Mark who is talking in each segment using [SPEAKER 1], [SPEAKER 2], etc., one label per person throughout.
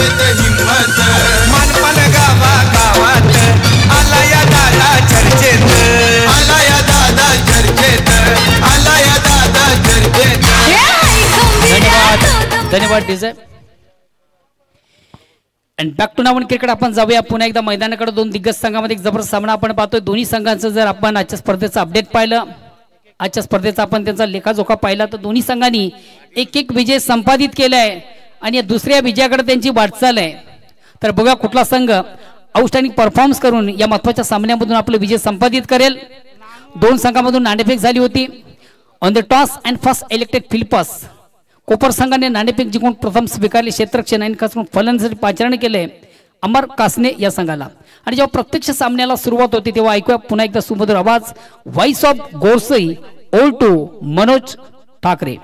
[SPEAKER 1] चर्चेत हिम्मत मानपान गावागावात आला या दादा चर्चेत आला या दादा चर्चेत आला या दादा चर्चेत
[SPEAKER 2] धन्यवाद धन्यवाद डीजे अँड बॅक टू नावन क्रिकेट आपण जाऊया पुन्हा एकदा मैदानाकडे दोन दिग्गज संघामध्ये एक जबरदस्त सामना आपण पाहतोय दोन्ही संघांचं जर आपण आजच्या स्पर्धेचं अपडेट पाहिलं आजच्या स्पर्धेचा आपण त्यांचा लेखाजोखा पाहिला तर दोन्ही संघांनी एक एक विजय संपादित केलाय आणि दुसऱ्या विजयाकडे त्यांची वाटचाल आहे तर बघा कुठला संघ आउटस्टँडिंग परफॉर्मन्स करून या महत्त्वाच्या सामन्यामधून आपले विजय संपादित करेल दोन संघांमधून नाणेफेक झाली होती on the toss and first elected फिलिपस कोपर संघाने नाणेफेक जिंकून प्रथम स्वीकारले क्षेत्ररक्षण आणि खास करून फलंदाजी पाचारण केले अमर कासने या संघाला आणि जेव्हा प्रत्यक्ष सामन्याला सुरुवात होती तेव्हा ऐकूया पुन्हा एकदा सुमधुर आवाज व्हॉइस ऑफ गोरसई ओल्ड टू मनोज ठाकरे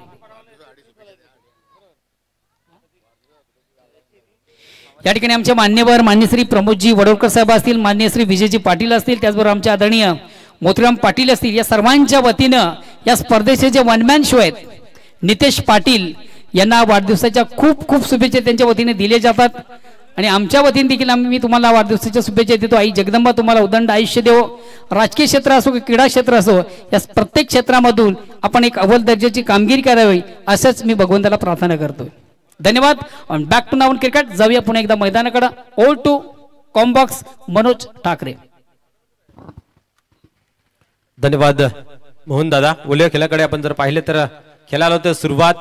[SPEAKER 2] या ठिकाणी आमचे मान्यवर मान्यश्री प्रमोदजी वडोदकर साहेब असतील मान्यश्री विजयजी पाटील असतील त्याचबरोबर आमचे आदरणीय मोतीराम पाटील असतील या सर्वांच्या वतीनं या स्पर्धेचे जे वन मॅन शो आहेत नितेश पाटील यांना वाढदिवसाच्या खूप खूप शुभेच्छा त्यांच्या वतीने दिल्या जातात आणि आमच्या वतीने देखील मी तुम्हाला वाढदिवसाच्या शुभेच्छा देतो आई जगदंबा तुम्हाला उदंड आयुष्य देवो राजकीय क्षेत्र असो की क्रीडा क्षेत्र असो या प्रत्येक क्षेत्रामधून आपण एक अव्वल दर्जाची कामगिरी करावी असंच मी भगवंताला प्रार्थना करतो धन्यवाद ऑन बॅक टू नावन क्रिकेट जाऊया पुन्हा एकदा मैदानाकडे old to combox Manoj Thackeray
[SPEAKER 3] धन्यवाद मोहन दादा बोलूया खेळाकडे आपण जर पाहिले तर खेळाला होतं सुरुवात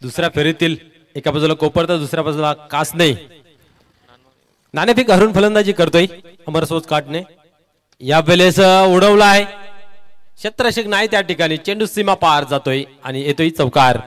[SPEAKER 3] दुसऱ्या फेरीतील एका बाजूला कोपर तर दुसऱ्या बाजूला कासने नाणेफेक हरून फलंदाजी करतोय अमरसोज काटने या वेळेस उडवला आहे क्षेत्ररक्षक नाही त्या ठिकाणी चेंडू सीमा पार जातोय आणि येतोय चौकार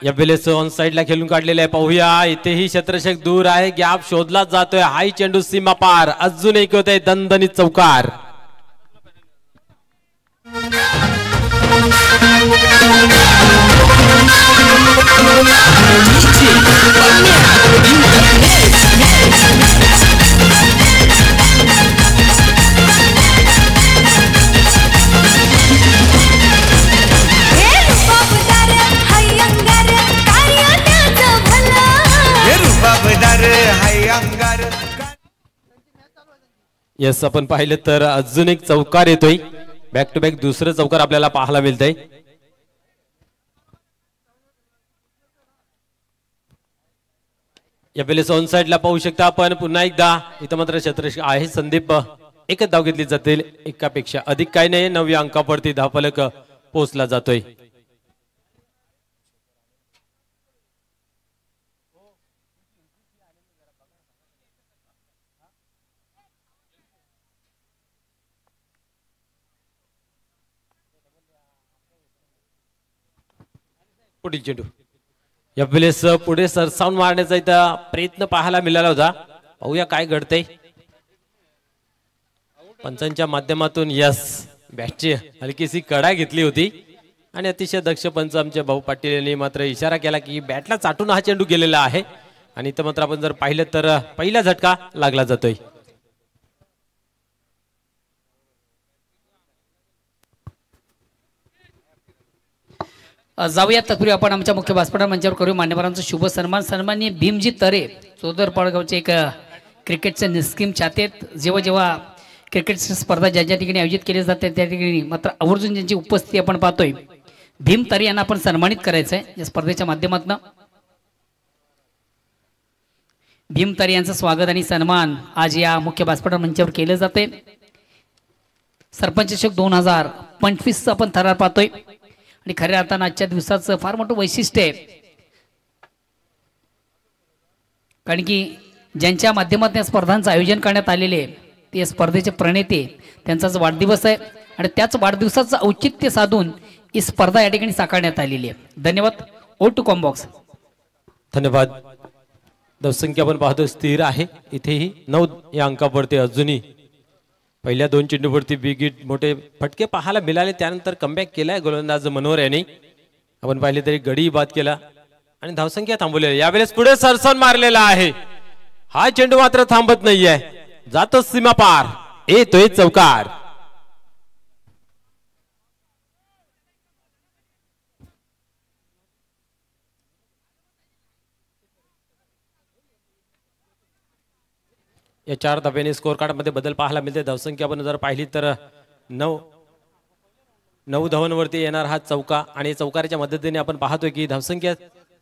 [SPEAKER 3] या वेळेस ऑन साइडला खेळून काढलेले आहे पाहूया इथेही क्षेत्ररक्षक दूर आहे गॅप शोधला जातोय हाय चेंडू सीमा पार अजून एक होतंय दणदणीत चौकार यस आपण पाहिलं तर अजून एक चौकार येतोय बॅक टू बॅक दुसरं चौकार आपल्याला पाहायला मिळतंय या वेळेस ऑन साइडला पाहू शकता आपण पुन्हा एकदा इथं मात्र क्षेत्ररक्षक आहे संदीप एकच धाव घेतली जाते एकापेक्षा अधिक काही नाही 9व्या अंकावरती धावफलक पोहोचला जातोय पुढील चेंडू या वेळेस पुढे सरसावून मारण्याचा इथं प्रयत्न पाहायला मिळाला होता पाहूया काय घडतंय पंचांच्या माध्यमातून यस बॅटची हलकीशी कडा घेतली होती आणि अतिशय दक्ष पंच आमचे भाऊ पाटील यांनी मात्र इशारा केला की बॅटला चाटून हा चेंडू गेलेला आहे आणि इथं मात्र आपण जर पाहिलं तर पहिला झटका लागला जातोय
[SPEAKER 2] जाऊया तत्पूर्वी आपण आमच्या मुख्य व्यासपीठ मंचावर करू मान्यवरांचा शुभ सन्मान सन्माननीय भीमजी तरे चौदर पाडगावचे एक क्रिकेटचे निस्कीम चाहतेत जेव्हा जेव्हा क्रिकेटची स्पर्धा ज्या ज्या ठिकाणी आयोजित केली जाते त्या ठिकाणी मात्र आवर्जून ज्यांची उपस्थिती आपण पाहतोय भीम तरे यांना आपण सन्मानित करायचं आहे या स्पर्धेच्या माध्यमातून भीम तरे यांचं स्वागत आणि सन्मान आज या मुख्य व्यासपीठ मंचावर केले जाते सरपंच चषक 2025 आपण थरार पाहतोय आणि खऱ्या अर्थानं आजच्या दिवसाचं फार मोठं वैशिष्ट्य आहे कारण की ज्यांच्या माध्यमातून या स्पर्धांचं आयोजन करण्यात आलेले ते स्पर्धेचे प्रणेते त्यांचाच वाढदिवस आहे आणि त्याच वाढदिवसाचं औचित्य साधून ही स्पर्धा या ठिकाणी साकारण्यात आलेली आहे धन्यवाद ओ टू कॉम्बॉक्स
[SPEAKER 3] धन्यवाद धावसंख्या आपण पाहतो स्थिर आहे इथेही 9 या अंकावरती अजूनही पहिल्या 2 चेंडूवरती बिग हिट मोठे फटके पाहायला मिळाले, त्यानंतर कमबॅक केलाय गोलंदाज मनोहर यांनी. आपण पाहिले तरी गडी बाद केला आणि धावसंख्या थांबवलेली. यावेळेस पुढे सरसन मारलेला आहे. हा चेंडू मात्र थांबत नाहीये, जातो सीमा पार, येतोय चौकार. या 4 धाब्याने स्कोर कार्ड मध्ये बदल पाहायला मिळते. धावसंख्या आपण जर पाहिली तर 9 धावांवरती येणार हा चौका आणि चौकाराच्या मदतीने आपण पाहतोय की धावसंख्या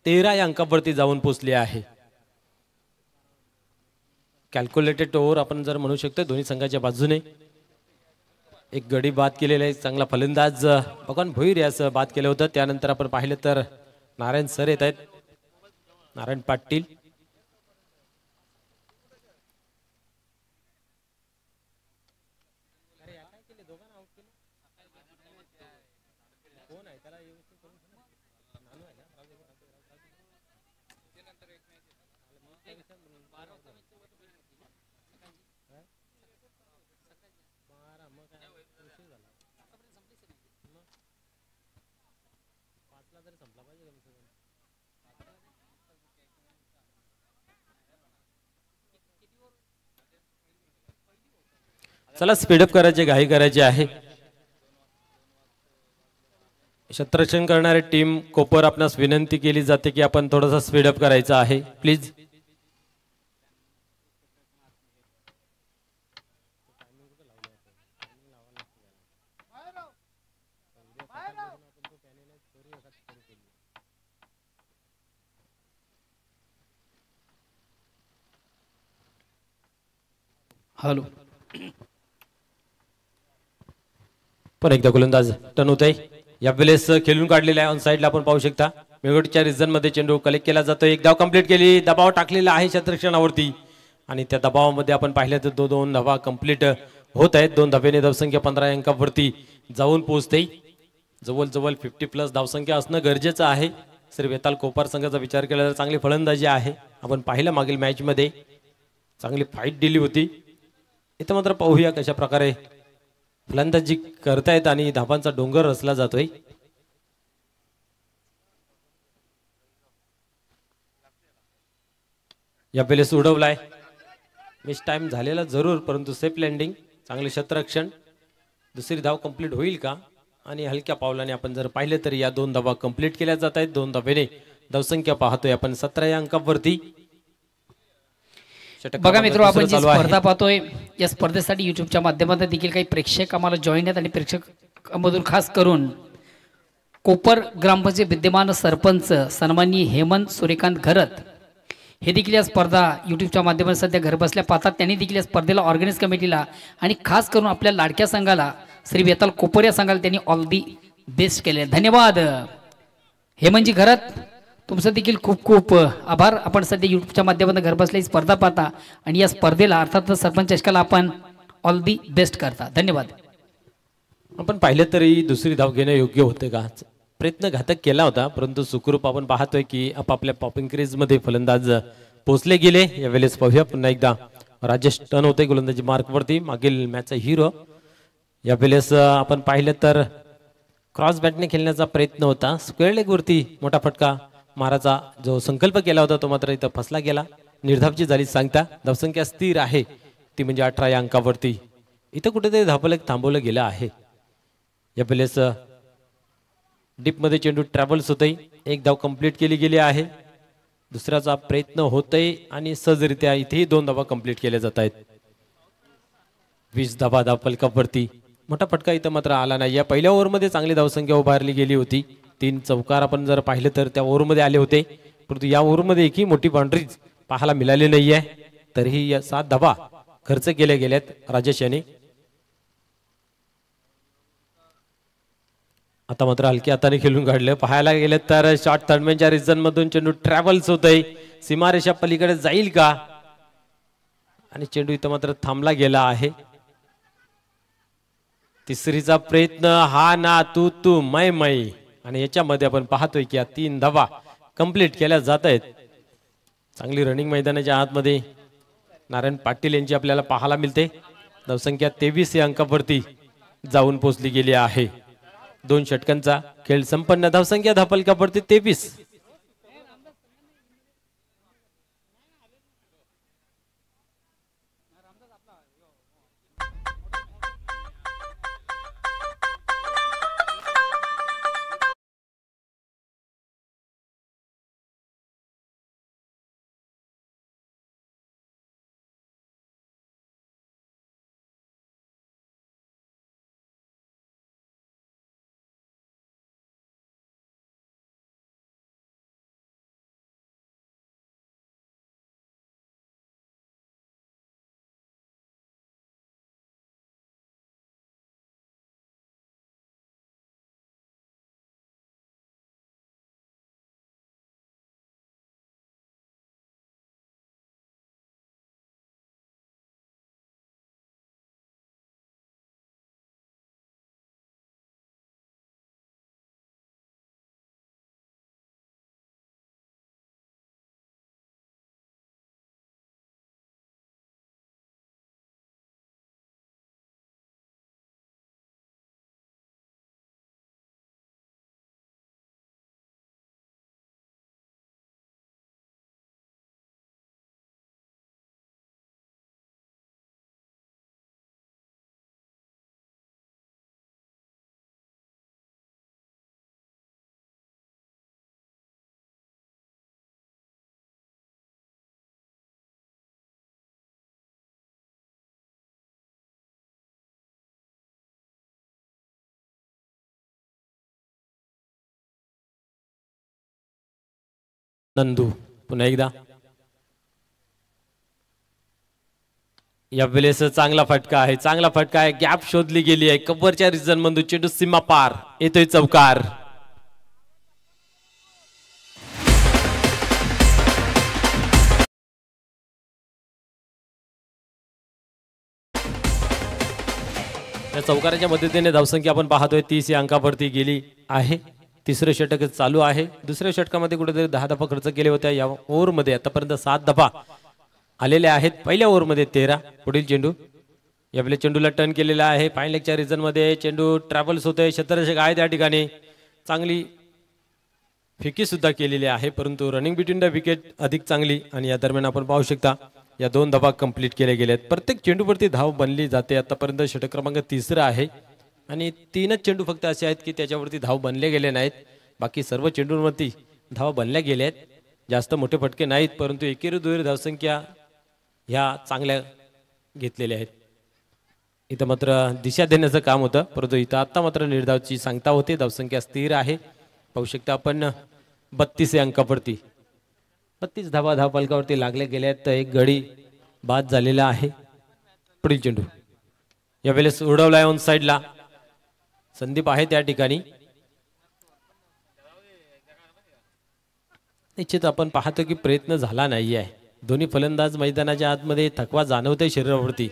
[SPEAKER 3] 13 या अंकावरती जाऊन पोहोचली आहे. कॅल्क्युलेटेड ओव्हर आपण जर म्हणू शकतो दोन्ही संघाच्या बाजूने. एक गडी बाद केलेला आहे, चांगला फलंदाज भगवान भोईर यास बाद केलं होतं. त्यानंतर आपण पाहिलं तर नारायण सर येत आहेत, नारायण पाटील. चला स्पीडअप करायचे, घाई करायचे आहे. क्षेत्ररक्षण करणारी टीम कोपर आपणास विनंती केली जाते की आपण थोडासा स्पीडअप करायचा आहे प्लीज.
[SPEAKER 2] हॅलो,
[SPEAKER 3] पण एकदा गोलंदाज टर्न होत आहे. यावेळेस खेळून काढलेला आहे ऑन साइडला आपण पाहू शकता. मेगोटच्या रिझन मध्ये चेंडू कलेक्ट केला जातो. एक धाव कंप्लीट केली, दबाव टाकलेला आहे क्षेत्ररक्षणावरती आणि त्या दबावामध्ये आपण पाहिलं तर 2 धावा कंप्लीट होत आहेत. 2 धाब्याने धावसंख्या 15 अंकावरती जाऊन पोहोचते. जवळ 50+ धावसंख्या असणं गरजेचं आहे. श्री वेताल कोपर संघाचा विचार केला तर चांगली फलंदाजी आहे. आपण पाहिलं मागील मॅच मध्ये चांगली फाईट दिली होती. इथं मात्र पाहूया कशा प्रकारे फलंदाजी करतायत आणि धाबांचा डोंगर रचला जातोय. या पेलेस उडवलाय, मिस टाइम झालेला जरूर, परंतु सेफ लँडिंग, चांगले क्षेत्ररक्षण. दुसरी धाव कंप्लीट होईल का? आणि हलक्या पावलाने आपण जर पाहिले तर या 2 धावा कंप्लीट केल्या जात आहेत. 2 धाब्याने धावसंख्या पाहतोय आपण 17 या अंकावरती.
[SPEAKER 2] बघा मित्र, आपण जी स्पर्धा पाहतोय या स्पर्धेसाठी युट्यूबच्या माध्यमातून देखील काही प्रेक्षक आम्हाला जॉईन आहेत आणि प्रेक्षकांमधून खास करून कोपर ग्रामपंचायत विद्यमान सरपंच सन्माननीय हेमंत सूर्यकांत घरत हे देखील या स्पर्धा युट्यूबच्या माध्यमातून सध्या घर बसल्या पाहतात. त्यांनी देखील या स्पर्धेला ऑर्गनाईज कमिटीला आणि खास करून आपल्या लाडक्या संघाला श्री वेताल कोपर या संघाला त्यांनी ऑल दी बेस्ट केले. धन्यवाद हेमंतजी घरत, तुमचं देखील खूप खूप आभार. आपण सध्या युट्यूबच्या माध्यमातून घर बसल्या स्पर्धा पाहता आणि या स्पर्धेला अर्थात सरपंच चषकाला आपण ऑल दी बेस्ट करता. धन्यवाद.
[SPEAKER 3] आपण पाहिलं तरी दुसरी धाव घेणं योग्य होतं का? प्रयत्न घातक केला होता, परंतु सुखरूप आपण पाहतोय की आपापल्या पॉपिंग क्रीज मध्ये फलंदाज पोहोचले गेले. यावेळेस पाहूया पुन्हा एकदा राजेश टर्न होते गोलंदाजी मार्क वरती, मागील मॅचचा हिरो. यावेळेस आपण पाहिलं तर क्रॉस बॅटने खेळण्याचा प्रयत्न होता. स्क्वेअर लेग वरती मोठा फटका माराचा जो संकल्प केला होता तो मात्र इथं फसला गेला. निर्धावची झाली सांगता. धावसंख्या स्थिर आहे ती म्हणजे 18 या अंकावरती. इथं कुठेतरी धावफलक थांबवलं गेलं आहे. यावेळेस डीप मध्ये चेंडू ट्रॅव्हल्स होतय. 1 धाव कंप्लीट केली गेली आहे. दुसऱ्याचा प्रयत्न होतय आणि सहजरित्या इथेही 2 धावा कंप्लीट केल्या जात आहेत. 20 धावा धावफलकावरती. मोठा फटका इथं मात्र आला नाही. या पहिल्या ओव्हरमध्ये चांगली धावसंख्या उभारली गेली होती. 3 चौकार आपण जर पाहिलं तर त्या ओव्हरमध्ये आले होते, परंतु या ओव्हरमध्ये एकही मोठी बाउंड्री पाहायला मिळाली नाहीये. तरीही या 7 धावा खर्च केल्या गेल्यात राजेश यांनी. आता मात्र हलक्या हाताने खेळून काढलं. पाहायला गेलं तर शॉर्ट थर्डमॅनच्या रिजन मधून चेंडू ट्रॅव्हल्स होतय. सीमारेषा पलीकडे जाईल का? आणि चेंडू इथं मात्र थांबला गेला आहे. तिसरीचा प्रयत्न हा ना तू मै मै आणि याच्यामध्ये आपण पाहतोय की या 3 धावा कंप्लीट केल्या जात आहेत. चांगली रनिंग मैदानाच्या आतमध्ये नारायण पाटील यांची आपल्याला पाहायला मिळते. धावसंख्या 23 या अंकावरती जाऊन पोहोचली गेली आहे. 2 षटकांचा खेळ संपन्न. धावसंख्या धावफलकावरती 23. नंदू पुन्हा एकदा. यावेळेस चांगला फटका आहे, चांगला फटका आहे. गॅप शोधली गेली आहे कव्हरच्या रिजन मधून. चेंडू सीमा पार येतोय चौकार. या चौकाराच्या मदतीने धावसंख्या आपण पाहतोय 30 या अंकावरती गेली आहे. तिसरं षटक चालू आहे. दुसऱ्या षटकामध्ये कुठेतरी 10 धावा खर्च केले होत्या. या ओव्हरमध्ये आतापर्यंत 7 धावा आलेल्या आहेत. पहिल्या ओव्हरमध्ये 13. पुढील चेंडू यावेळी चेंडूला टर्न केलेला आहे. फाईन लेगच्या रिजन मध्ये चेंडू ट्रॅव्हल्स होतोय. क्षेत्ररक्षक आहे त्या ठिकाणी. चांगली फेकी सुद्धा केलेली आहे, परंतु रनिंग बिटवीन द विकेट अधिक चांगली. आणि या दरम्यान आपण पाहू शकता या 2 धावा कंप्लीट केल्या गेल्या आहेत. प्रत्येक चेंडूवरती धाव बनली जाते. आतापर्यंत षटक क्रमांक 3 आहे आणि 3च चेंडू फक्त असे आहेत की त्याच्यावरती धाव बनले गेले नाहीत. बाकी सर्व चेंडूंवरती धाव बनल्या गेल्या आहेत. जास्त मोठे फटके नाहीत, परंतु एकेरी दुहेरी धावसंख्या ह्या चांगल्या घेतलेल्या आहेत. इथं मात्र दिशा देण्याचं काम होतं, परंतु इथं आता मात्र निर्धावची सांगता होते. धावसंख्या स्थिर आहे. पाहू शकता आपण 32 या अंकावरती 32 धावा धावफलकावरती लागल्या गेल्या आहेत. एक गडी बाद झालेला आहे. पुढील चेंडू यावेळेस उडवलाय ऑन साइडला. संदीप आहे त्या ठिकाणी. निश्चित आपण पाहतो की प्रयत्न झाला नाही आहे. दोन्ही फलंदाज मैदानाच्या आतमध्ये थकवा जाणवतोय शरीरावरती,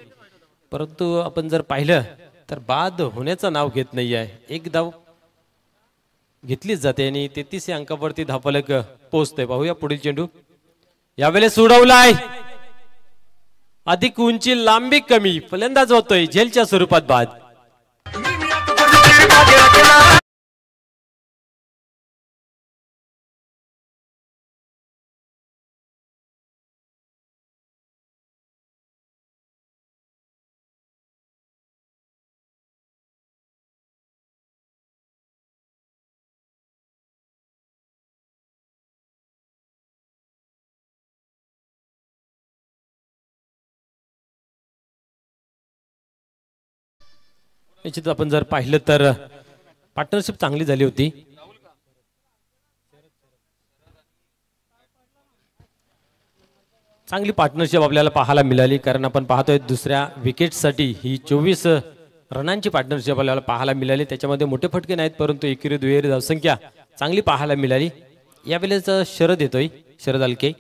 [SPEAKER 3] परंतु आपण जर पाहिलं तर बाद होण्याचं नाव घेत नाही आहे. एक धाव घेतलीच जाते आणि 33 या अंकावरती धावफलक पोहोचतोय. पाहूया पुढील चेंडू यावेळेस उडवलाय. अधिक उंची लांबी कमी. फलंदाज होतोय झेलच्या स्वरूपात बाद. निश्चित आपण जर पाहिलं तर पार्टनरशिप चांगली झाली होती. चांगली पार्टनरशिप आपल्याला पाहायला मिळाली, कारण आपण पाहतोय दुसऱ्या विकेटसाठी ही 24 रनांची पार्टनरशिप आपल्याला पाहायला मिळाली. त्याच्यामध्ये मोठे फटके नाहीत, परंतु एकेरी दुहेरी धावसंख्या चांगली पाहायला मिळाली. यावेळेस शरद येतोय, शरद अलके.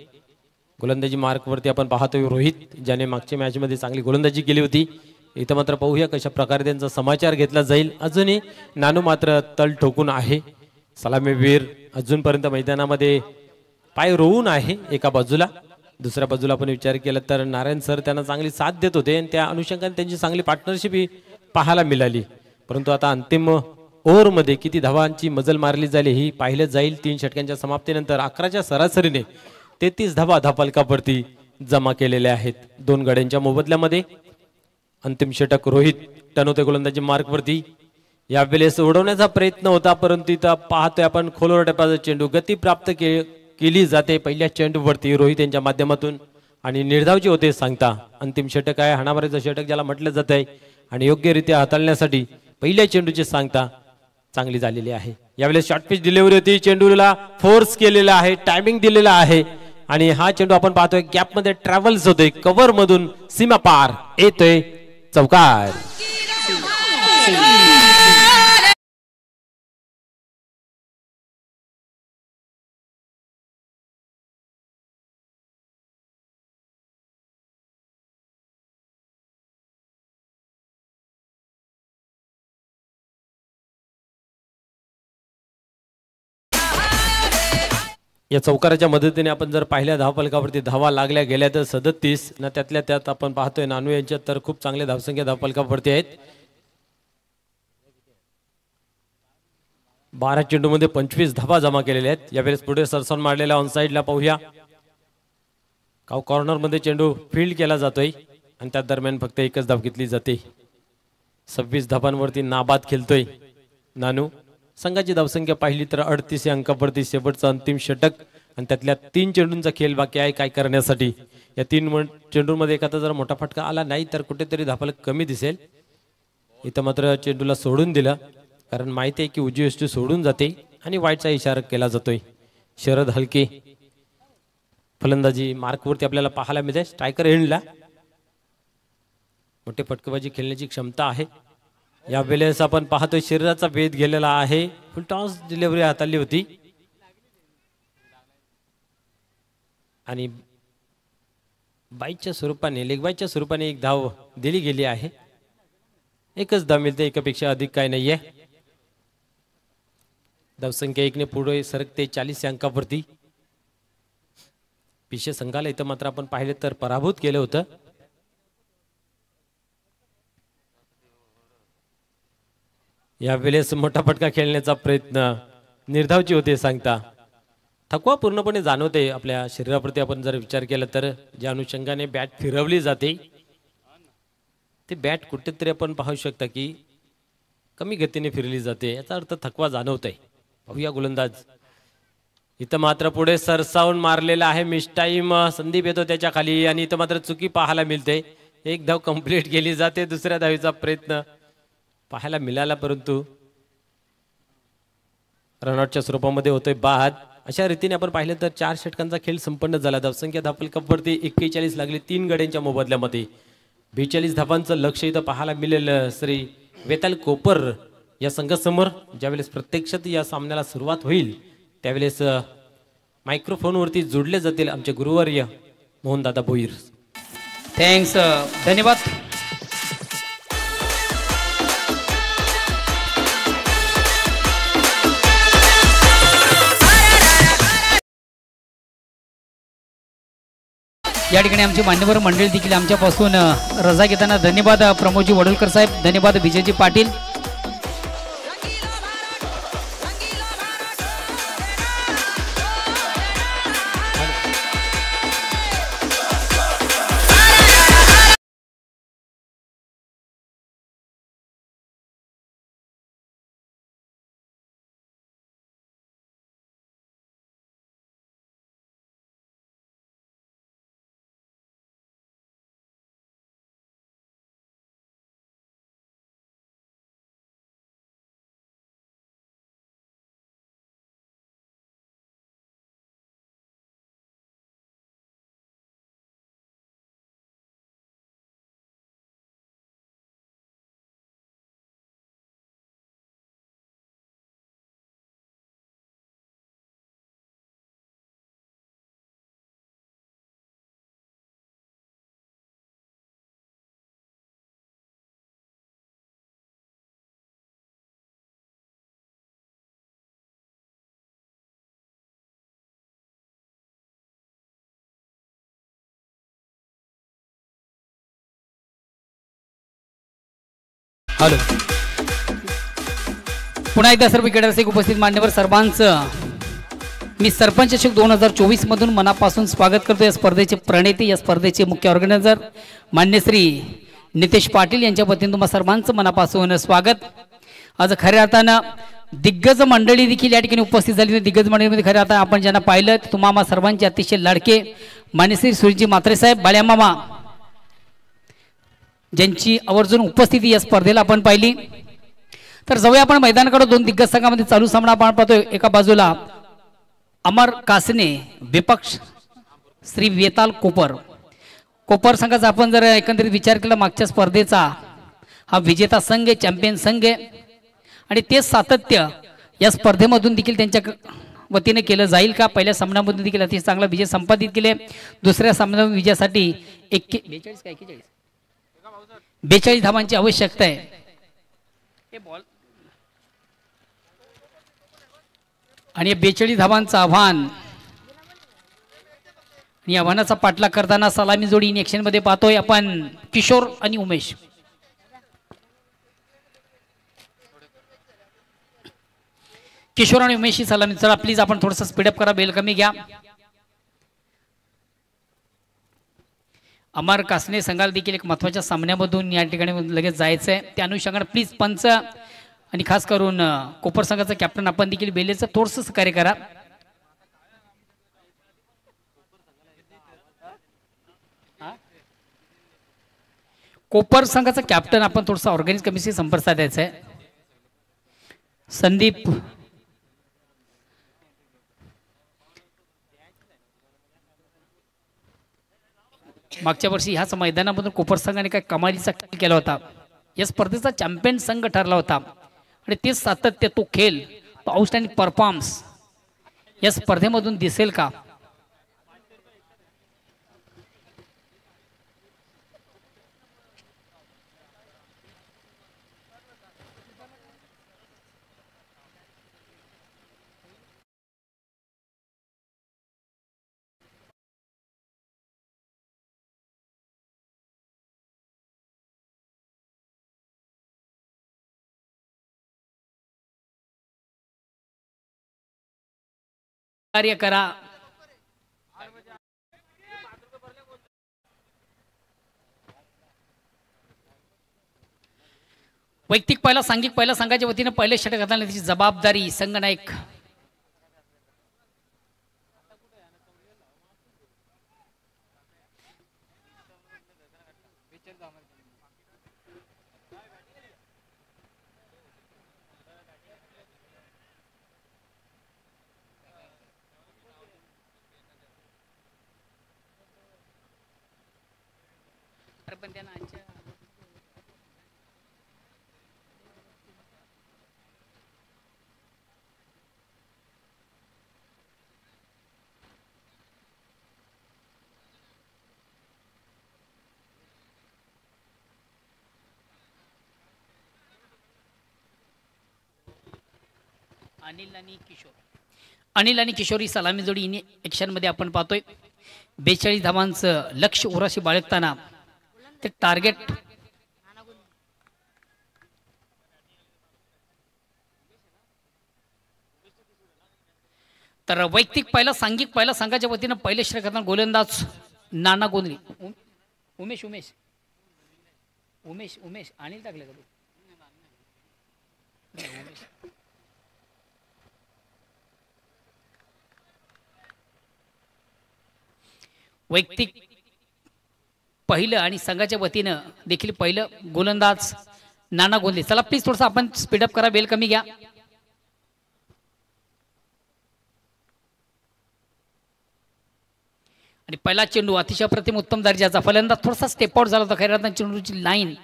[SPEAKER 3] गोलंदाजी मार्कवरती आपण पाहतोय रोहित, ज्याने मागच्या मॅच मध्ये चांगली गोलंदाजी केली होती. इथं मात्र पाहूया कशा प्रकारे त्यांचा समाचार घेतला जाईल. अजूनही नानू मात्र तल ठोकून आहे. सलामीवीर अजूनपर्यंत मैदानामध्ये पाय रोवून आहे एका बाजूला. दुसऱ्या बाजूला आपण विचार केला तर नारायण सर त्यांना चांगली साथ देत होते आणि त्या अनुषंगाने त्यांची चांगली पार्टनरशिप ही पाहायला मिळाली. परंतु आता अंतिम ओव्हरमध्ये किती धावांची मजल मारली झाली ही पाहिलं जाईल. 3 षटकांच्या समाप्तीनंतर 11च्या सरासरीने 33 धावा धावफलकावरती जमा केलेल्या आहेत. 2 गड्यांच्या मोबदल्यामध्ये अंतिम षटक रोहित टनोते गोलंदाजी मार्कवरती यावेळेस उडवण्याचा प्रयत्न होता, परंतु इथं पाहतोय आपण खोलवर टप्प्याचा चेंडू गती प्राप्त केली जाते पहिल्या चेंडूवरती रोहित यांच्या माध्यमातून आणि निर्धावची होते सांगता. अंतिम षटक आहे, हाणामारीचं षटक ज्याला म्हटलं जात आहे आणि योग्यरित्या हाताळण्यासाठी पहिल्या चेंडूची सांगता चांगली झालेली आहे. यावेळेस शॉर्ट पिच डिलिव्हरी होती, चेंडूला फोर्स केलेला आहे, टायमिंग दिलेला आहे आणि हा चेंडू आपण पाहतोय गॅप मध्ये ट्रॅव्हल्स होतोय, कव्हर मधून सीमा पार येतोय चौकार. या चौकाराच्या मदतीने आपण जर पाहिल्या धावफलकावरती धावा लागल्या गेल्या तर 37 ना, त्यातल्या त्यात आपण पाहतोय नानू यांच्यात तर खूप चांगले धावसंख्या धावफलकावरती आहेत. 12 चेंडूमध्ये 25 धावा जमा केलेल्या आहेत. यावेळेस पुढे सरसावून मारलेला ऑन साइडला पाहूया. कॉर्नर मध्ये चेंडू फील्ड केला जातोय आणि त्या दरम्यान फक्त एकच धाव घेतली जाते. 26 धावांवरती नाबाद खेळतोय नानू. संघाची धावसंख्या पाहिली तर 38 या अंकावरती शेवटचं अंतिम षटक आणि त्यातल्या 3 चेंडूंचा खेळ बाकी आहे काय करण्यासाठी. या 3 चेंडूंमध्ये एखादा जर मोठा फटका आला नाही तर कुठेतरी धावफलक कमी दिसेल. इथं मात्र चेंडूला सोडून दिलं कारण माहिती आहे की उजवी यष्टी सोडून जाते आणि वाईटचा इशारा केला जातोय. शरद हलके फलंदाजी मार्कवरती आपल्याला पाहायला मिळते. स्ट्रायकर एंडला मोठे फटकेबाजी खेळण्याची क्षमता आहे. या वेळेस आपण पाहतोय शरीराचा वेध गेलेला आहे. फुल टॉस डिलिव्हरी हाताळली होती आणि बाईच्या स्वरूपाने लेग बाईच्या स्वरूपाने एक धाव दिली गेली आहे. एकच धाव मिळते, एकापेक्षा अधिक काय नाहीये. धावसंख्या 1 ने पुढे सरकते 40 या अंकावरती. पिशे संघाला इथं मात्र आपण पाहिले तर पराभूत केलं होतं. या वेळेस मोठा फटका खेळण्याचा प्रयत्न निर्धावची होते सांगता. थकवा पूर्णपणे जाणवते आपल्या शरीरावरती. आपण जर विचार केला तर ज्या अनुषंगाने बॅट फिरवली जाते ते बॅट कुठेतरी आपण पाहू शकता की कमी गतीने फिरली जाते, याचा अर्थ थकवा जाणवतोय. पाहूया गोलंदाज इथं मात्र पुढे सरसावून मारलेला आहे. मिस टाइम संदीप येतो त्याच्या खाली आणि इथं मात्र चुकी पाहायला मिळते. एक धाव कंप्लीट केली जाते. दुसऱ्या धावीचा प्रयत्न पाहायला मिळाला परंतु रनआउटच्या स्वरूपामध्ये होतोय बाद. अशा रीतीने आपण पाहिलं तर 4 षटकांचा खेळ संपन्न झाला. धावसंख्या धावफलकावरती 41 लागली 3 गड्यांच्या मोबदल्यामध्ये. 42 धावांचं लक्ष इथं पाहायला मिळेल श्री वेताल कोपर या संघासमोर. ज्यावेळेस प्रत्यक्षात या सामन्याला सुरुवात होईल त्यावेळेस मायक्रोफोनवरती जोडले जातील आमचे गुरुवर्य मोहनदादा भोईर.
[SPEAKER 2] थँक्स, धन्यवाद. या ठिकाणी आमची मान्यवर मंडळी देखील आमच्यापासून रजा घेताना धन्यवाद प्रमोदजी वडोलकर साहेब, धन्यवाद विजयजी पाटील.
[SPEAKER 3] हॅलो.
[SPEAKER 2] पुन्हा एकदा सर्व क्रीडारसिक उपस्थित मान्यवर सर्वांचं मी सरपंच चषक 2024 मधून मनापासून स्वागत करतो. या स्पर्धेचे प्रणेते, या स्पर्धेचे मुख्य ऑर्गनायझर मान्य श्री नितेश पाटील यांच्या वतीने तुम्हा सर्वांचं मनापासून स्वागत. आज खऱ्या अर्थानं दिग्गज मंडळी देखील या ठिकाणी उपस्थित झाली. दिग्गज मंडळीमध्ये खऱ्या अर्थानं आपण ज्यांना पाहिलं तुम्हा सर्वांचे अतिशय लाडके मान्य श्री सुरजी म्हात्रे साहेब बाळ्या मामा, ज्यांची आवर्जून उपस्थिती या स्पर्धेला आपण पाहिली. तर जाऊया आपण मैदानाकडे. दोन दिग्गज संघामध्ये चालू सामना आपण पाहतोय. एका बाजूला अमर कासने विपक्ष श्री वेताल कोपर संघाचा आपण जर एकंदरीत विचार केला मागच्या स्पर्धेचा हा विजेता संघ, चॅम्पियन संघ आणि ते सातत्य या स्पर्धेमधून देखील त्यांच्या वतीने केलं जाईल का? पहिल्या सामन्यामधून देखील अतिशय चांगला विजय संपादित केले. दुसऱ्या सामन्यामध्ये विजयासाठी 42 धावांची आवश्यकता आहे. हे बॉल आणि 42 धावांचं आव्हान आणि आव्हानाचा पाठलाग करताना सलामी जोडी इन ऍक्शन मध्ये पाहतोय आपण किशोर आणि उमेश. किशोर आणि उमेश ही सलामी. चला प्लीज आपण थोडंसं स्पीडअप करा, बेल कमी घ्या. अमर कासने संघाला देखील एक महत्त्वाच्या सामन्यामधून या ठिकाणी लगेच जायचं आहे. त्या अनुषंगाने प्लीज पंच आणि खास करून कोपर संघाचा कॅप्टन आपण देखील बेलेचं थोडंसं सहकार्य करा. कोपर संघाचा कॅप्टन आपण थोडंसं ऑर्गॅनिक कमिटीशी संपर्क साधायचा आहे. संदीप मागच्या वर्षी ह्याच मैदानामधून कोपर संघाने काय कमालीचा खेळ केला होता. या स्पर्धेचा चॅम्पियन संघ ठरला होता आणि ते सातत्य, तो खेळ, तो आउटस्टँडिंग परफॉर्मन्स या स्पर्धेमधून दिसेल का? कार्य करा. वैयक्तिक पहिला, सांघिक पहिला संघाच्या वतीने पहिले षटक घालण्याची त्याची जबाबदारी संघ नायक अनिल आणि किशोर ही सलामी जोडी इन ऍक्शन मध्ये आपण पाहतोय. 42 धावांचं लक्ष्य उराशी बाळगताना ते टार्गेट तर वैयक्तिक पहिला, सांघिक पहिला संघाच्या वतीने पहिले षटक करताना गोलंदाज नाना गोंधळी. उमेश उमेश उमेश उमेश अनिल टाकले का? वैयक्तिक पहिलं आणि संघाच्या वतीनं देखील पहिलं गोलंदाज नाना गोंधळे. चला प्लीज थोडंसं आपण स्पीडअप करा, बेल कमी घ्या. आणि पहिला चेंडू अतिशय अप्रतिम उत्तम दर्जाचा. फलंदाज थोडासा स्टेप आउट झाला होता. खैरात चेंडूची लाईन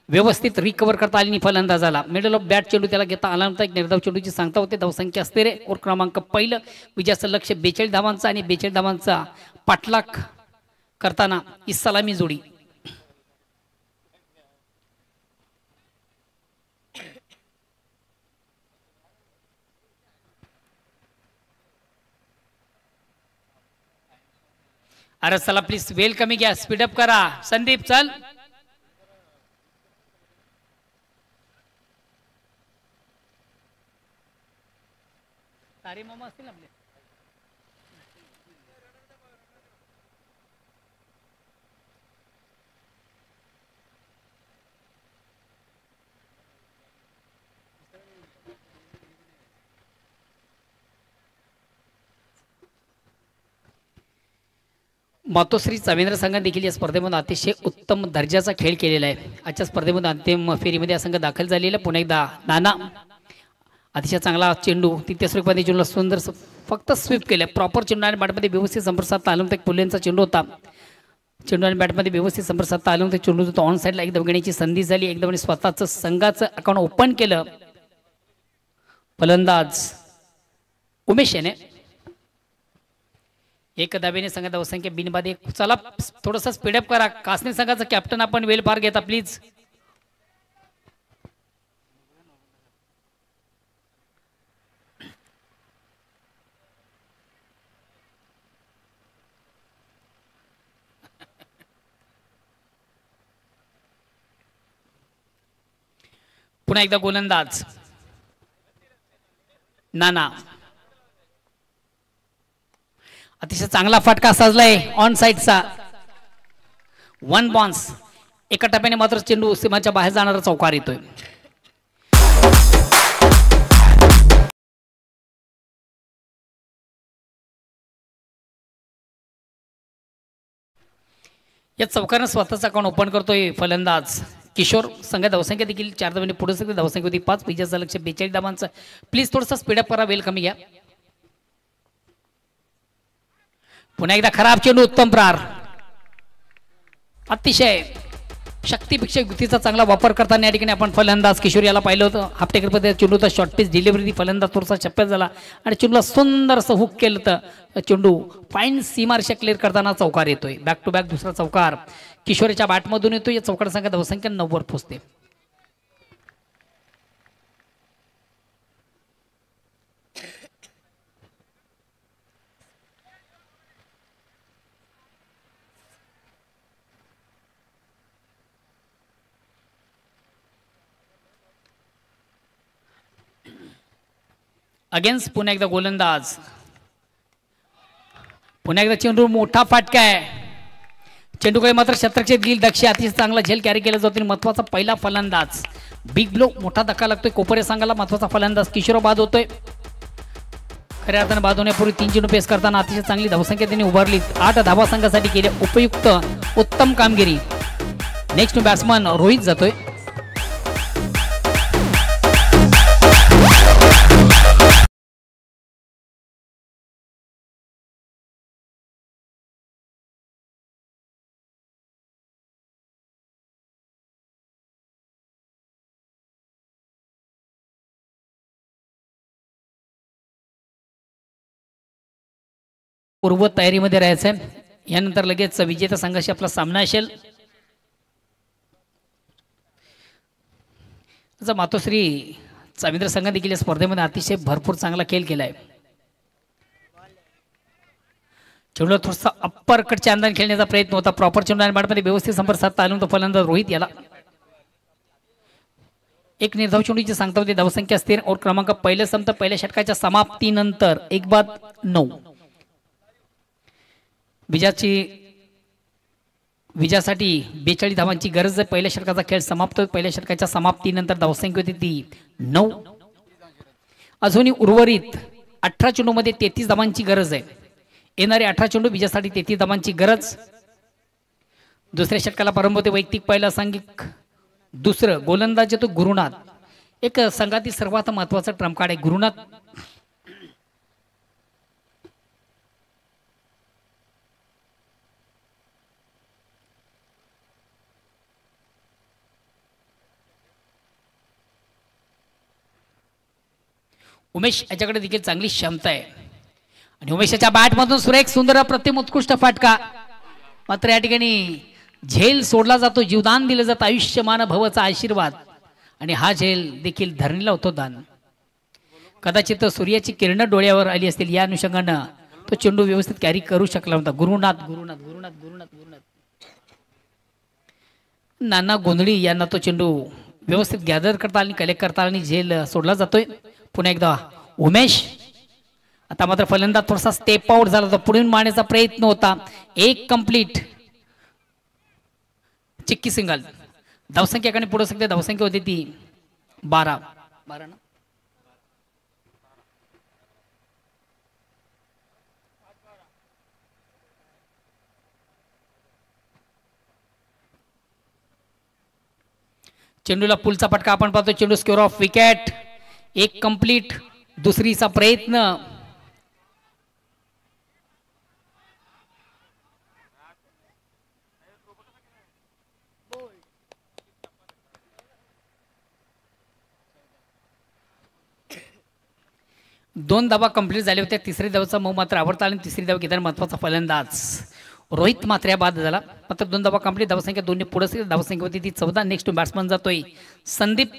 [SPEAKER 2] व्यवस्थित रिकवर करता आली नाही फलंदाजाला. मिडल ऑफ बॅट चेंडू त्याला घेता आला नव्हता. एक निर्धाव चेंडूची सांगता होते. धावसंख्या असते रे. ओर क्रमांक पहिलं विजयाचं लक्ष 42 धावांचा आणि 42 धावांचा पाठलाग करताना ही सलामी जोडी. अरे चला प्लीज वेल कमी घ्या, स्पीडअप करा. संदीप चल. तारे मामा असतील ना आपले. मातोश्री चावेंद्र संघाने देखील या स्पर्धेमध्ये अतिशय उत्तम दर्जाचा खेळ केलेला आहे. आजच्या स्पर्धेमध्ये अंतिम फेरीमध्ये हा संघ दाखल झालेला. पुन्हा एकदा नाना अतिशय चांगला चेंडू तिथे स्वरूपाने चेंडूला सुंदर फक्त स्वीप केल्या. प्रॉपर चेंडू आणि बॅटमध्ये व्यवस्थित संपर्क साधता आला. एक पुल्यांचा चेंडू होता. चेंडू आणि बॅटमध्ये व्यवस्थित संपर्क साधता आला. ते चेंडू तो ऑन साईडला एकदम घेण्याची संधी झाली. एकदम स्वतःचं संघाचं अकाउंट ओपन केलं. फलंदाज उमेश याने एक दाबेने संघात धावसंख्या बिनबाद एक. चला थोडंसं स्पीडअप करा. कासने संघाचा कॅप्टन आपण वेल फार घेता प्लीज. पुन्हा एकदा गोलंदाज नाना अतिशय चांगला फटका साजलाय ऑन साइडचा. One bounce. एका टप्प्याने मात्र चेंडू सीमाच्या बाहेर जाणारा चौकार येतोय. या चौकानं स्वतःचा अकाउंट ओपन करतोय फलंदाज किशोर. संघात धावसंख्या देखील 4 धावांनी पुढे सगळे धावसंख्या होती 5. विजयाचं लक्ष 42 धावांचं. प्लीज थोडंसं स्पीडअप करा. वेल कमी घ्या. पुन्हा एकदा खराब चेंडू. उत्तम प्रहार. अतिशय शक्तीपेक्षा युक्तीचा चांगला वापर करताना या ठिकाणी आपण फलंदाज किशोर याला पाहिलं होतं. हाफटेकर पद्धतीने चेंडूचा शॉर्ट पिच डिलिव्हरी. फलंदाज थोडासा चप्प्यात झाला आणि चेंडूला सुंदर असं हुक केलं तर चेंडू फाईन सीमारेषा क्लिअर करताना चौकार येतोय. बॅक टू बॅक दुसरा चौकार किशोरच्या बॅटमधून येतो. या चौकार संख्या धावसंख्या 9 वर पोहोचते. अगेन्स्ट पुन्हा एकदा गोलंदाज. पुन्हा एकदा चेंडू मोठा फाटका आहे. चेंडू काही मात्र शतरक्षेत गेली. दक्ष अतिशय चांगला झेल कॅरी केला जातो. महत्वाचा पहिला फलंदाज बिग ब्लो. मोठा धक्का लागतोय कोपरे संघाला. महत्वाचा फलंदाज किशोर बाद होतोय. खऱ्या अर्थाने बाद होण्यापूर्वी 3 चेंडू पेस करताना अतिशय चांगली धावसंख्या त्यांनी उभारली. 8 धावा संघासाठी केले. उपयुक्त उत्तम कामगिरी. नेक्स्ट बॅट्समन रोहित जातोय. पूर्व तयारीमध्ये राहायचं आहे. यानंतर लगेच विजेता संघाशी आपला सामना असेल. मातोश्री चावेंद्र संघाने देखील या स्पर्धेमध्ये अतिशय भरपूर चांगला खेळ केलाय. चेंडूला थोडासा अप्पर कटच्या अंदाज खेळण्याचा प्रयत्न होता. प्रॉपर चेंडू आणि बॅटमध्ये व्यवस्थित संपर्क साधता आला तो फलंदाज रोहित याला. एक निर्धाव चेंडूची सांगता होती. धावसंख्या स्थिर और क्रमांक पहिल्या संपत पहिल्या षटकाच्या समाप्तीनंतर 1-9. विजयासाठी 42 धावांची गरज आहे. पहिल्या षटकाचा खेळ समाप्त. पहिल्या षटकाच्या समाप्तीनंतर धावसंख्या होती ती 9. अजूनही उर्वरित 18 चेंडूमध्ये 33 धावांची गरज आहे. येणारे 18 चेंडू विजयासाठी 33 धावांची गरज. दुसऱ्या षटकाला प्रारंभ होते. वैयक्तिक पहिला सांघिक. दुसरं गोलंदाज तो गुरुनाथ. एक संघातील सर्वात महत्वाचा ट्रम्प कार्ड आहे गुरुनाथ. उमेश याच्याकडे देखील चांगली क्षमता आहे आणि उमेशच्या बॅटमधून सुरेख सुंदर प्रतिम उत्कृष्ट फाटका. मात्र या ठिकाणी झेल सोडला जातो. जीवदान दिलं जातं. आयुष्यमान भवचा आशीर्वाद आणि हा झेल देखील धरणीला होतो दान. कदाचित सूर्याची किरण डोळ्यावर आली असतील. या अनुषंगानं तो चेंडू व्यवस्थित कॅरी करू शकला होता. गुरुनाथ गुरुनाथ गुरुनाथ गुरुनाथ गुरुनाथ नाना गोंधळी यांना तो चेंडू व्यवस्थित गॅदर करता आणि कलेक्ट करता आणि झेल सोडला जातोय. पुन्हा एकदा उमेश आता मात्र फलंदाज थोडासा स्टेप आउट झाला होता, पुढे मारण्याचा प्रयत्न होता, एक कंप्लीट चिक्की सिंगल. धावसंख्याकडे पुढे सगळे धावसंख्या होती ती 12 ना. चेंडूला पुलचा फटका आपण पाहतो. चेंडू स्क्वेअर ऑफ विकेट, एक कंप्लीट, दुसरीचा प्रयत्न. दोन धावा कंप्लीट झाले होते. तिसरी धावचा मऊ मात्र आवडता आणि तिसरी धाव घेताना महत्वाचा फलंदाज रोहित मात्र या बाद झाला. मात्र दोन धावा कंप्लीट, धावसंख्या दोन्ही पुढे धावसंख्या होती ती 14. नेक्स्ट बॅट्समन जातोय संदीप.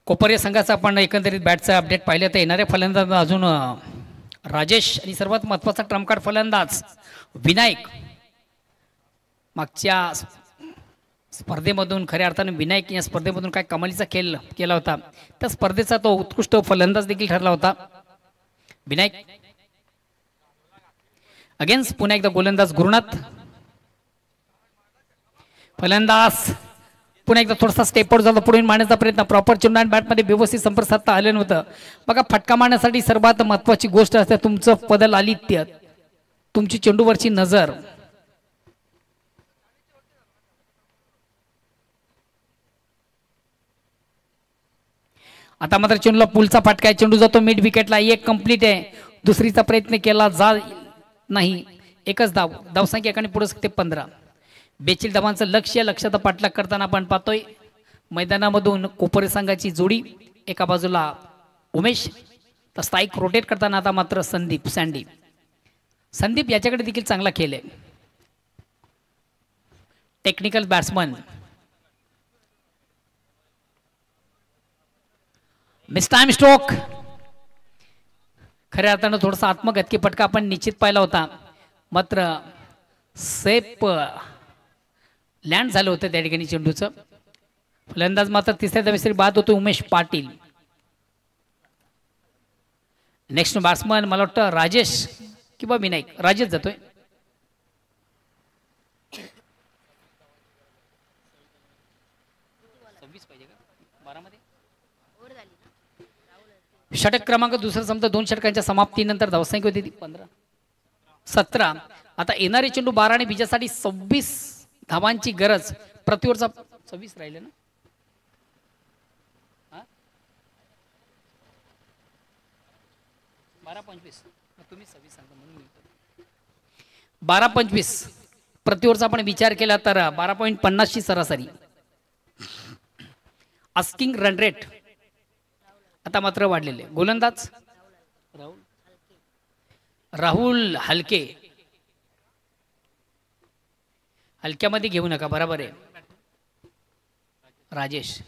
[SPEAKER 2] कोपरे संघाचा आपण एकंदरीत बॅटचा अपडेट पाहिलं तर येणाऱ्या फलंदाज अजून राजेश आणि सर्वात महत्वाचा ट्रम्प कार्ड फलंदाज विनायक. मागच्या स्पर्धेमधून खऱ्या अर्थाने विनायक या स्पर्धेमधून काय कमालीचा खेळ केला होता. त्या स्पर्धेचा तो उत्कृष्ट फलंदाज देखील ठरला होता विनायक. अगेन्स्ट पुन्हा एकदा गोलंदाज गुरुनाथ. फलंदाज पुन्हा एकदा थोडासा स्टेप आउट झाला, पुढे मारण्याचा प्रयत्न, प्रॉपर चेंडू आणि बॅटमध्ये व्यवस्थित संपर्क साधता आलं नव्हतं. बघा, फटका मारण्यासाठी सर्वात महत्वाची गोष्ट असते तुमचं पदलालित्य, तुमची चेंडूवरची नजर. आता मात्र चेंडूला पुलचा फटका आहे. चेंडू जातो मिड विकेटला, एक कंप्लीट आहे. दुसरीचा प्रयत्न केला जा नाही, एकच धाव. धावसंख्या एकाने पुढे सकते 15. 42 धावांचं लक्षात पाठलाग करताना आपण पाहतोय मैदानामधून कोपरे संघाची जोडी. एका बाजूला उमेश, तर स्ट्राईक रोटेट करताना आता मात्र संदीप याच्याकडे देखील चांगला खेळ आहे. Technical batsman miss time stroke. खऱ्या अर्थानं थोडासा आत्मघातकी फटका आपण निश्चित पाहिला होता, मात्र सेफ लँड झालं होतं त्या ठिकाणी चेंडूचं. फलंदाज मात्र तिसऱ्या धावेसरी बाद होतो उमेश पाटील. नेक्स्ट बॅट्समन मला वाटतं राजेश किंवा विनायक. राजेश जातोय. षटक क्रमांक दुसरा समजा 2 षटकांच्या समाप्तीनंतर धावसंख्या होती 17. आता येणारे चेंडू 12 आणि विजयासाठी 26 धावांची गरज. प्रतिओव्हरचा 26 राहिले ना, 12-25. तुम्ही 26 सांगा म्हणून 12-25 प्रतिओव्हरचा आपण विचार केला तर 12.50 ची सरासरी. आस्किंग रन रेट आता मात्र वाढलेले. गोलंदाज राहुल हलके. हलक्यामध्ये घेऊ नका, बरोबर आहे राजेश.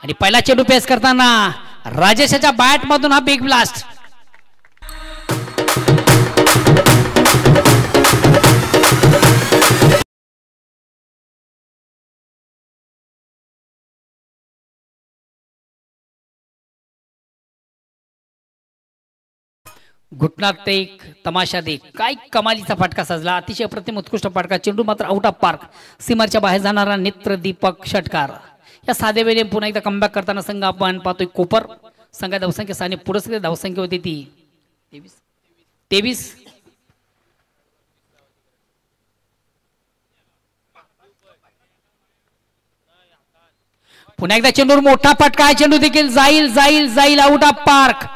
[SPEAKER 2] आणि पहिला चेंडू पेस करताना राजेशाच्या बॅट मधून हा बिग ब्लास्ट. घुटनात एक तमाशा देख, काय कमालीचा फटका सजला. अतिशय अप्रतिम उत्कृष्ट फटका. चेंडू मात्र आउट ऑफ पार्क, सीमारच्या बाहेर जाणारा नेत्रदीपक षटकार. या साध्या वेळेने पुन्हा एकदा कमबॅक करताना संघ आपण पाहतोय कोपर संघा. धावसंख्या साने पुढे धावसंख्या होती ती 23. पुन्हा एकदा चेंडूवर मोठा फटका आहे. चेंडू देखील जाईल आउट ऑफ पार्क.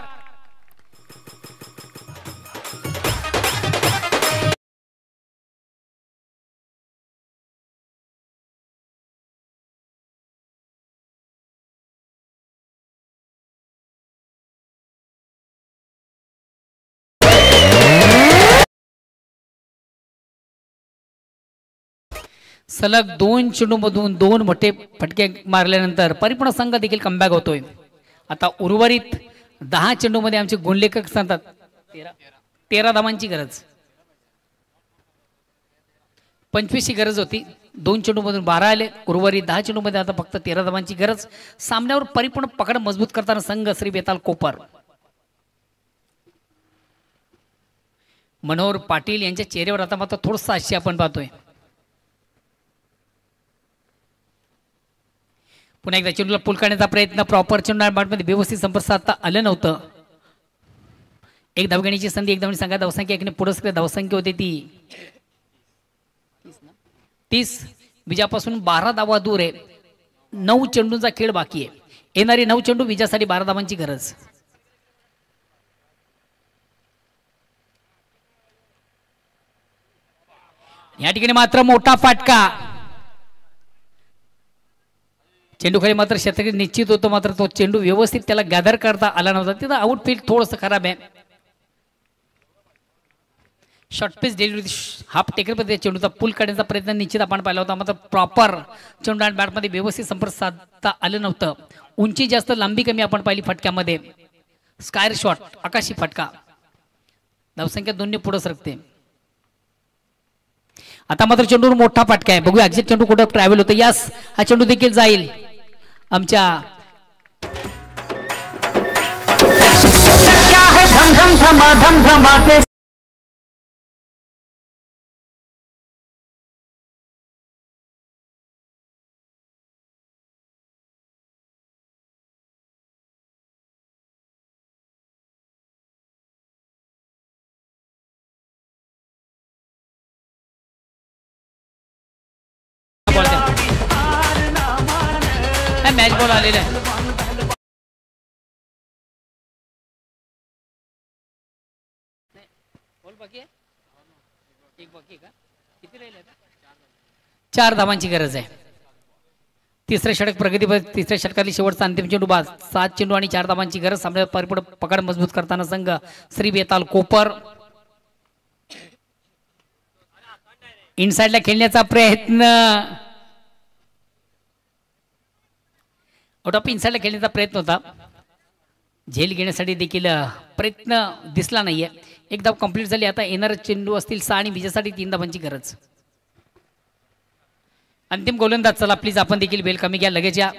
[SPEAKER 2] सलग 2 चेंडूमधून 2 मोठे फटके मारल्यानंतर परिपूर्ण संघ देखील कमबॅक होतोय. आता उर्वरित 10 चेंडूमध्ये आमचे गुणलेखक सांगतात 13 धावांची गरज, 25ची गरज होती. 2 चेंडूमधून 12 आले, उर्वरित 10 चेंडूमध्ये आता फक्त 13 धावांची गरज. सामन्यावर परिपूर्ण पकड मजबूत करताना संघ श्री बेताल कोपर. मनोहर पाटील यांच्या चेहऱ्यावर आता मात्र थोडंसं हास्य आपण पाहतोय. पुन्हा एकदा चेंडूला पुल करण्याचा प्रयत्न, प्रॉपर चेंडू मध्ये व्यवस्थित संपर्क साधता आलं नव्हतं. एक धावगणीची संधी, एक धावणी संघात धावसंख्या एकने पुरस्कृत धावसंख्या होती ती 30. विजयापासून 12 धावा दूर आहे. 9 चेंडूंचा खेळ बाकी आहे. येणारी 9 चेंडू विजयासाठी 12 धावांची गरज. या ठिकाणी मात्र मोठा फाटका. चेंडू खाली मात्र क्षेत्रफळ निश्चित होतो, मात्र तो चेंडू व्यवस्थित त्याला गॅदर करता आला नव्हता. तिथं आउटफील्ड थोडंसं खराब आहे. शॉर्ट पिच डिलिव्हरी हाफ टेकरमध्ये चेंडूचा पूल काढण्याचा प्रयत्न निश्चित आपण पाहिला होता, मात्र प्रॉपर चेंडू आणि बॅटमध्ये व्यवस्थित संपर्क साधता आलं नव्हतं. उंची जास्त, लांबी कमी आपण पाहिली फटक्यामध्ये. स्कायर शॉट, आकाशी फटका. धावसंख्या 2ने पुढे सरकते. आता मात्र चेंडूवर मोठा फटका आहे. बघूया एक्झॅक्ट चेंडू कुठं ट्रॅव्हल होतं. यास हा चेंडू देखील जाईल आमच्या मॅच बॉल आलेला आहे. किती राहिले? 4 धावांची गरज आहे. तिसरे षटक प्रगती, तिसऱ्या षटकातली शेवटचा अंतिम चेंडू बाद. 7 चेंडू आणि 4 धावांची गरज. सामन्यात परिपूर्ण पकड मजबूत करताना संघ श्री बेताल कोपर. इनसाइडला खेळण्याचा प्रयत्न, आउट ऑफ इनसाइडला खेळण्याचा प्रयत्न होता. झेल घेण्यासाठी देखील प्रयत्न दिसला नाहीये. एक धाव कंप्लीट झाली. आता येणार चेंडू असतील 6 आणि विजयासाठी 3 धावांची गरज. अंतिम गोलंदाज, चला प्लीज आपण देखील बेल कमी घ्या लगेच या.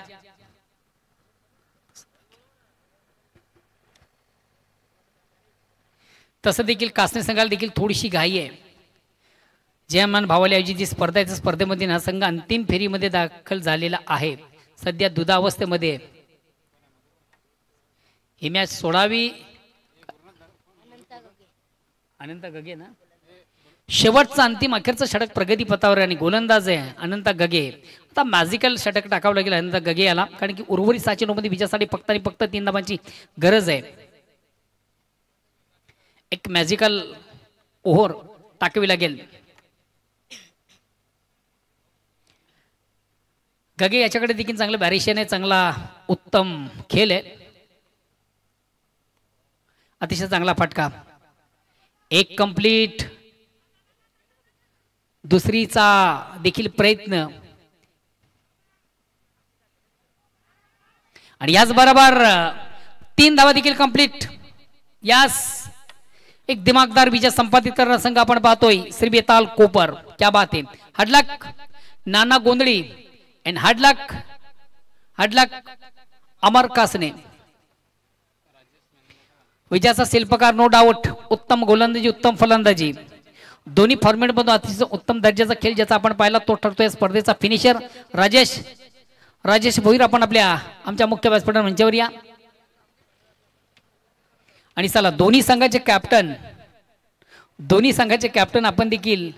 [SPEAKER 2] तसं देखील कासने संघाला देखील थोडीशी घाई आहे. जयमान भावाले आयोजित जी स्पर्धा आहे, स्पर्धेमध्ये हा संघ अंतिम फेरीमध्ये दाखल झालेला आहे. सध्या दुधावस्थेमध्ये. ही मॅच सोडावी. अनंत गगे ना, शेवटचा अंतिम अखेरचं षटक प्रगती पथावर आणि गोलंदाज आहे अनंत गगे. आता मॅजिकल षटक टाकावं लागेल अनंत गगे याला, कारण की उर्वरित 6 चेंडूमध्ये विजयासाठी फक्त आणि फक्त 3 धावांची गरज आहे. एक मॅजिकल ओव्हर टाकावी लागेल. गगे याच्याकडे देखील चांगलं व्हॅरिएशन आहे, चांगला उत्तम खेळ आहे. अतिशय चांगला फटका. एक कंप्लीट. दुसरीचा देखील प्रयत्न आणि याच बरोबर 3 धावा देखील कंप्लीट. यास एक दिमागदार विजय संपादित करणारा संघ आपण पाहतोय श्री बेताल कोपर. क्या बात आहे. हार्डलक नाना गोंधळी and हार्डलक अमर कासने. विजयाचा शिल्पकार नो डाऊट. उत्तम गोलंदाजी, उत्तम फलंदाजी, दोन्ही फॉर्मॅट मधून अतिशय उत्तम दर्जाचा खेळ ज्याचा आपण पाहिला तो ठरतोय स्पर्धेचा फिनिशर राजेश भोईर. आपण आमच्या मुख्य व्यासपीठावर मंचावर या. आणि चला दोन्ही संघाचे कॅप्टन आपण देखील